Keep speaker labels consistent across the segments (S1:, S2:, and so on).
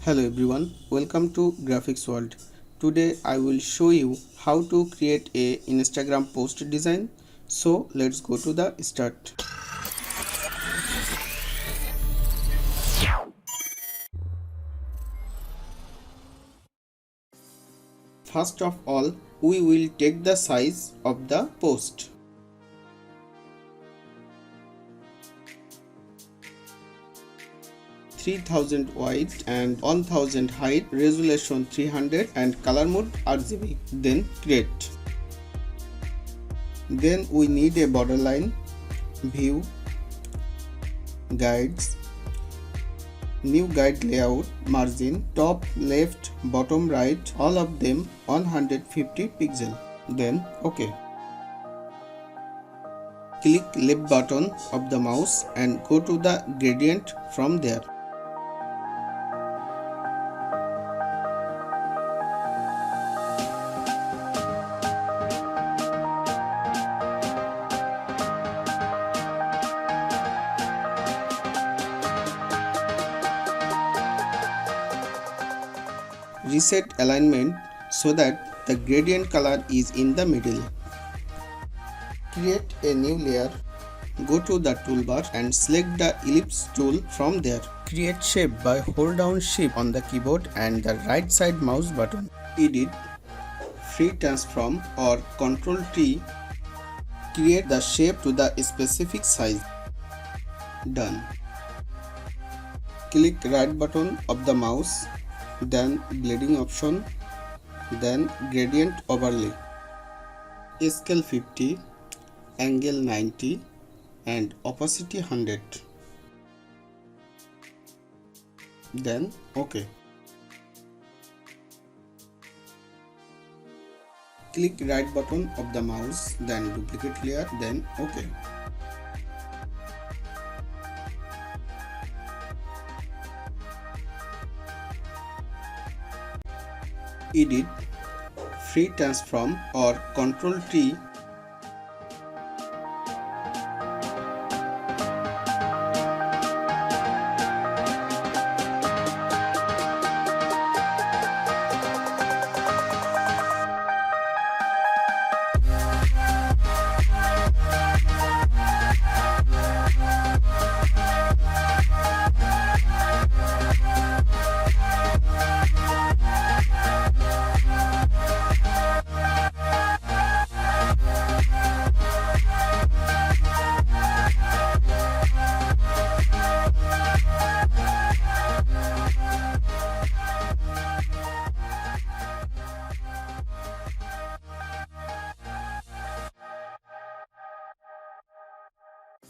S1: Hello everyone, welcome to Graphics World. Today I will show you how to create a Instagram post design. So let's go to the start. First of all, we will take the size of the post. (3000) wide and 1000 height, resolution 300 and color mode RGB. Then create. Then we need a borderline, view, guides, new guide layout, margin, top left, bottom right, all of them 150 pixel. Then OK. Click left button of the mouse and go to the gradient from there. Reset alignment so that the gradient color is in the middle. Create a new layer. Go to the toolbar and select the ellipse tool from there. Create shape by hold down shift on the keyboard and the right side mouse button. Edit, free transform or Ctrl T. Create the shape to the specific size. Done. Click right button of the mouse, then bleeding option, then gradient overlay, scale 50, angle 90 and opacity 100. Then OK. Click right button of the mouse, then duplicate layer, then OK. Edit, free transform or Ctrl T.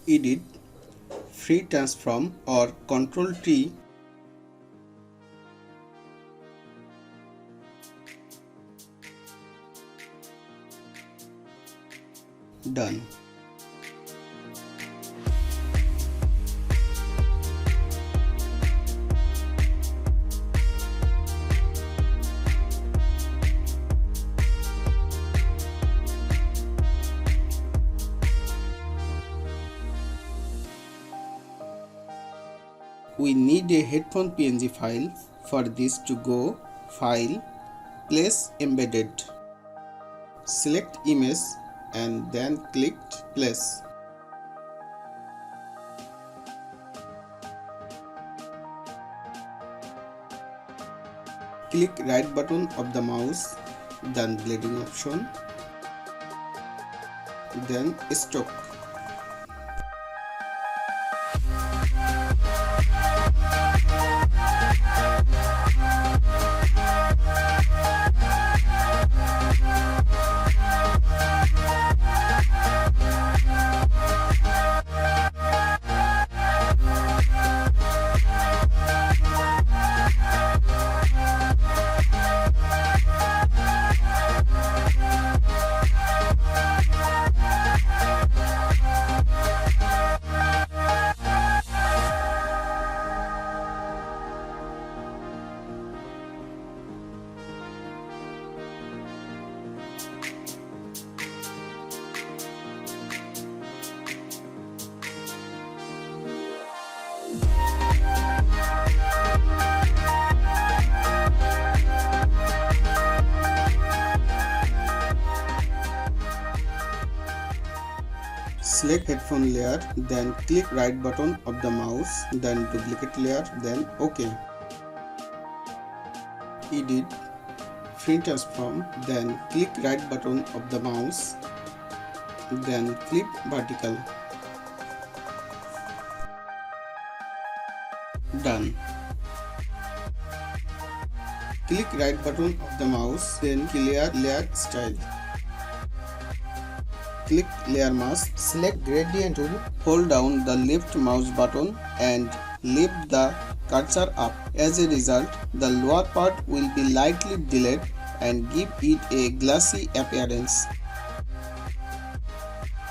S1: Edit, free transform or Ctrl T. Done. We need a headphone PNG file. For this to go, File, Place Embedded. Select image and then click Place. Click right button of the mouse, then bleeding option, then Stock. Select headphone layer, then click right button of the mouse, then duplicate layer, then OK. Edit, free transform, then click right button of the mouse, then click vertical. Done. Click right button of the mouse, then clear layer style. Click layer mask, select gradient tool, hold down the left mouse button and lift the cursor up. As a result, the lower part will be lightly delayed and give it a glossy appearance.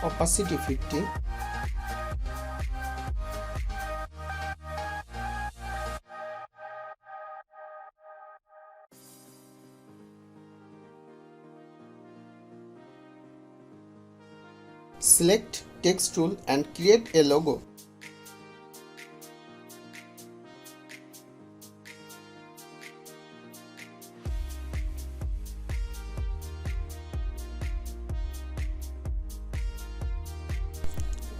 S1: Opacity 50. Select text tool and create a logo.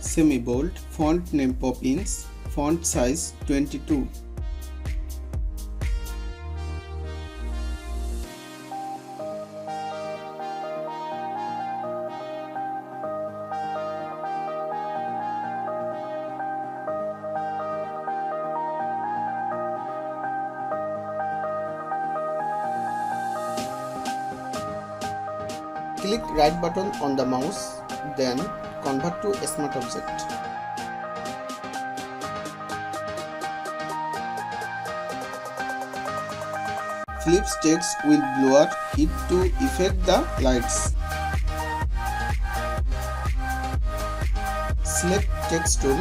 S1: Semi-bold, font name Poppins, font size 22. Click right button on the mouse, then convert to a smart object. Flip's text will blur it to effect the lights. Select text tool.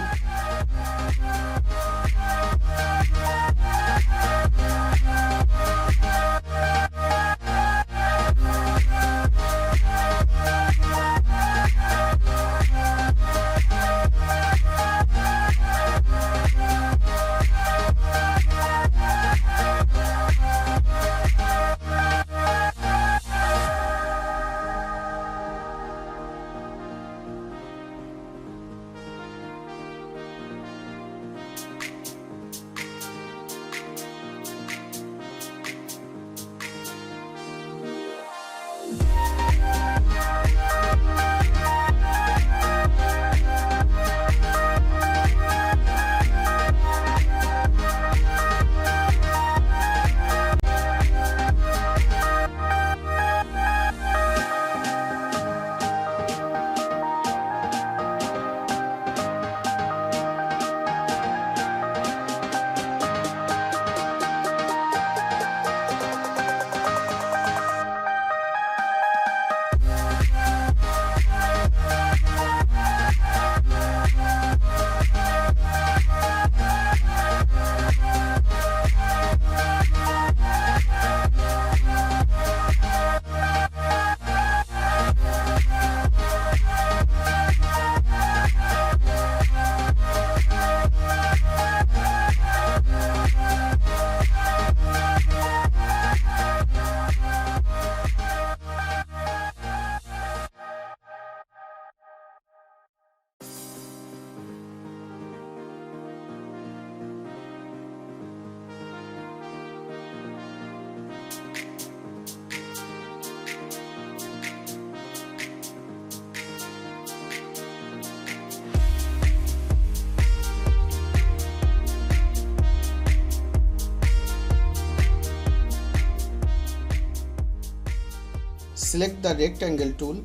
S1: Select the rectangle tool.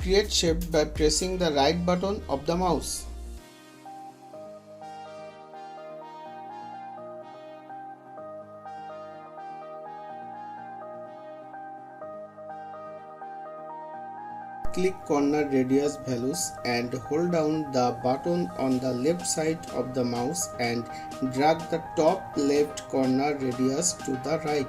S1: Create shape by pressing the right button of the mouse. Click corner radius values and hold down the button on the left side of the mouse and drag the top left corner radius to the right.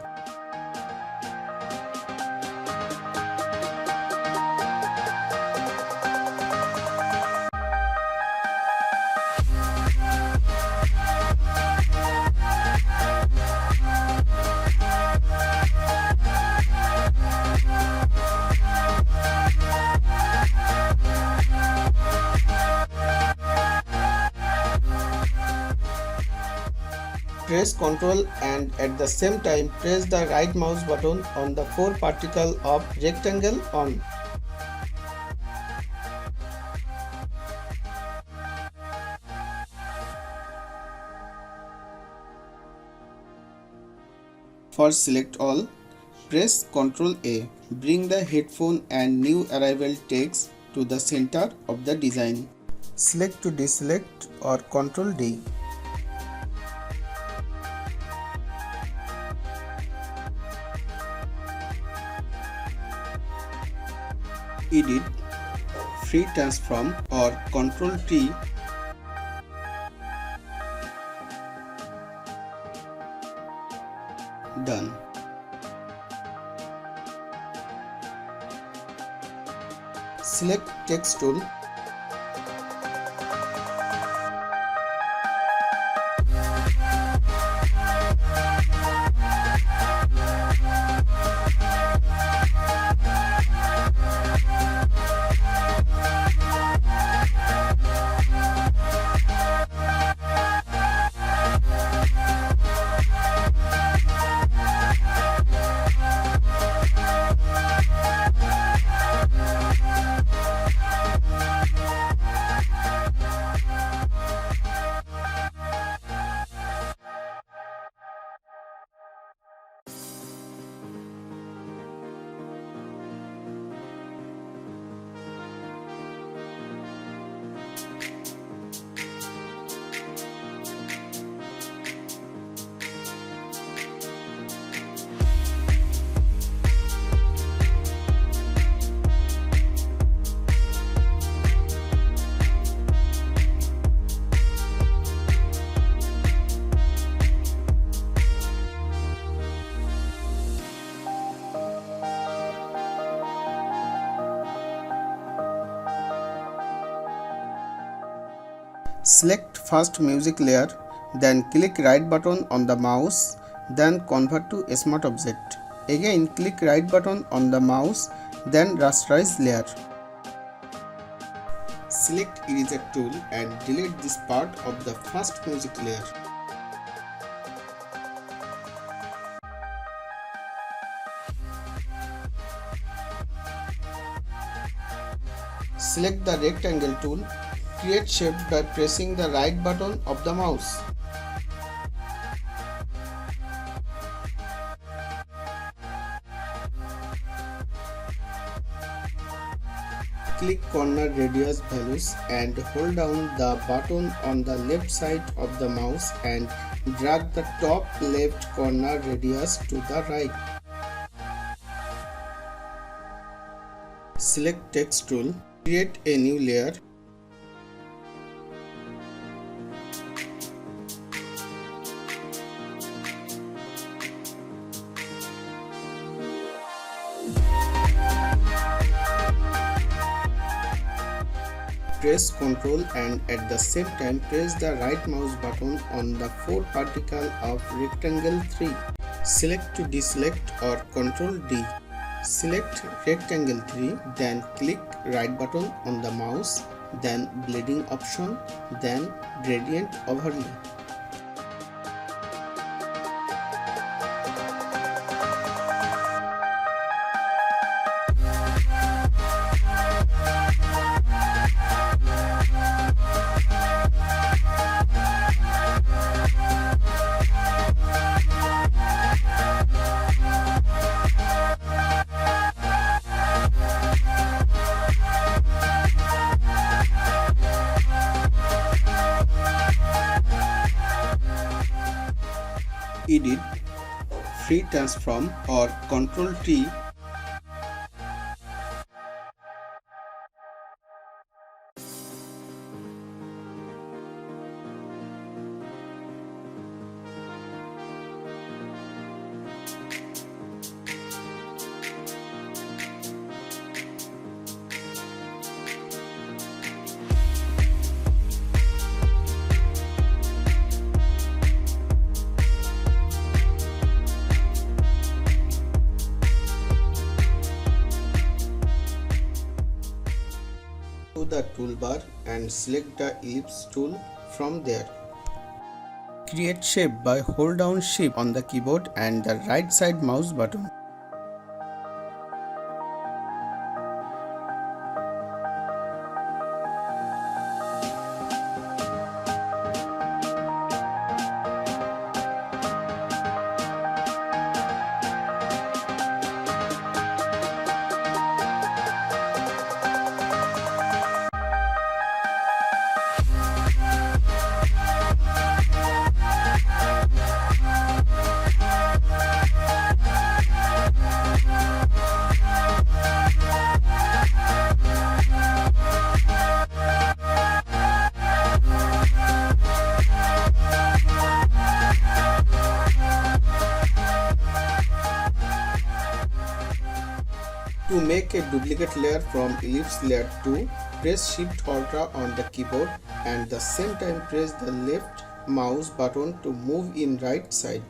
S1: Press Ctrl and at the same time press the right mouse button on the 4 particle of rectangle on. For select all, press Ctrl A. Bring the headphone and new arrival text to the center of the design. Select to deselect or Ctrl D. Edit, Free Transform or Ctrl T. Done. Select Text tool. Select first music layer, then click right button on the mouse, then convert to a smart object. Again click right button on the mouse, then rasterize layer. Select eraser tool and delete this part of the first music layer. Select the rectangle tool. Create shape by pressing the right button of the mouse. Click corner radius values and hold down the button on the left side of the mouse and drag the top left corner radius to the right. Select text tool. Create a new layer. Press Ctrl and at the same time press the right mouse button on the 4 particle of rectangle 3. Select to deselect or Ctrl D. Select rectangle 3, then click right button on the mouse, then bleeding option, then gradient overlay. Edit, Free Transform or Ctrl T. To the toolbar and select the ellipse tool from there. Create shape by hold down Shift on the keyboard and the right side mouse button. To make a duplicate layer from ellipse layer 2, press Shift Ultra on the keyboard and at the same time press the left mouse button to move in right side.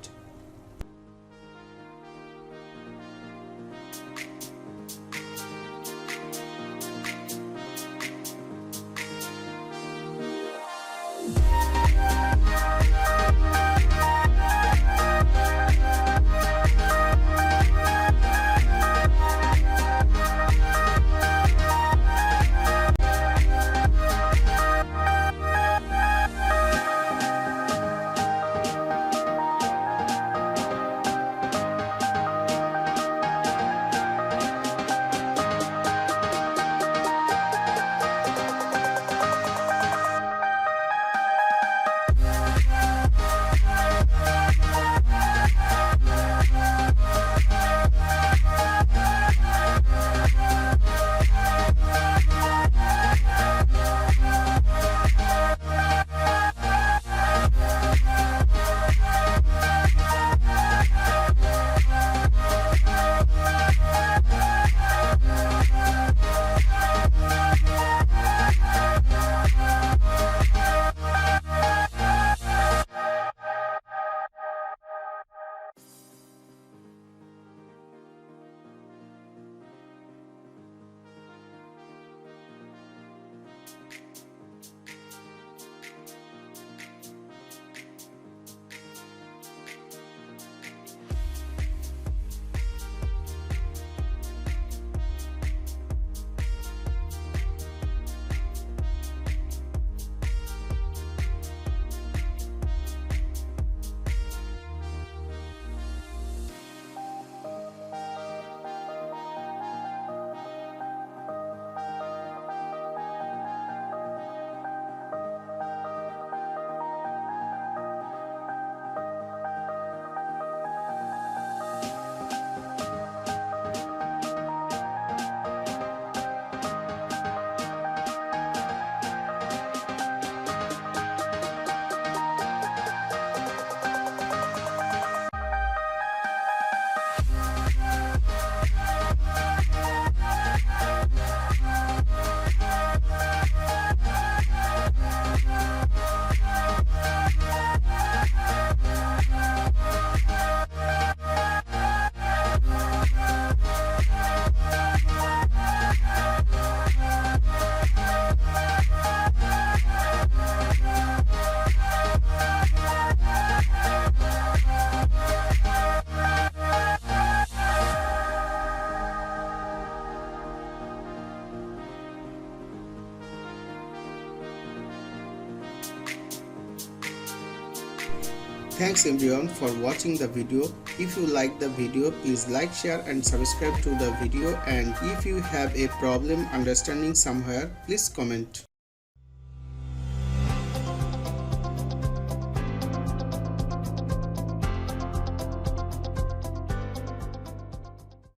S1: Thanks everyone for watching the video. If you like the video, please like, share and subscribe to the video, and if you have a problem understanding somewhere, please comment.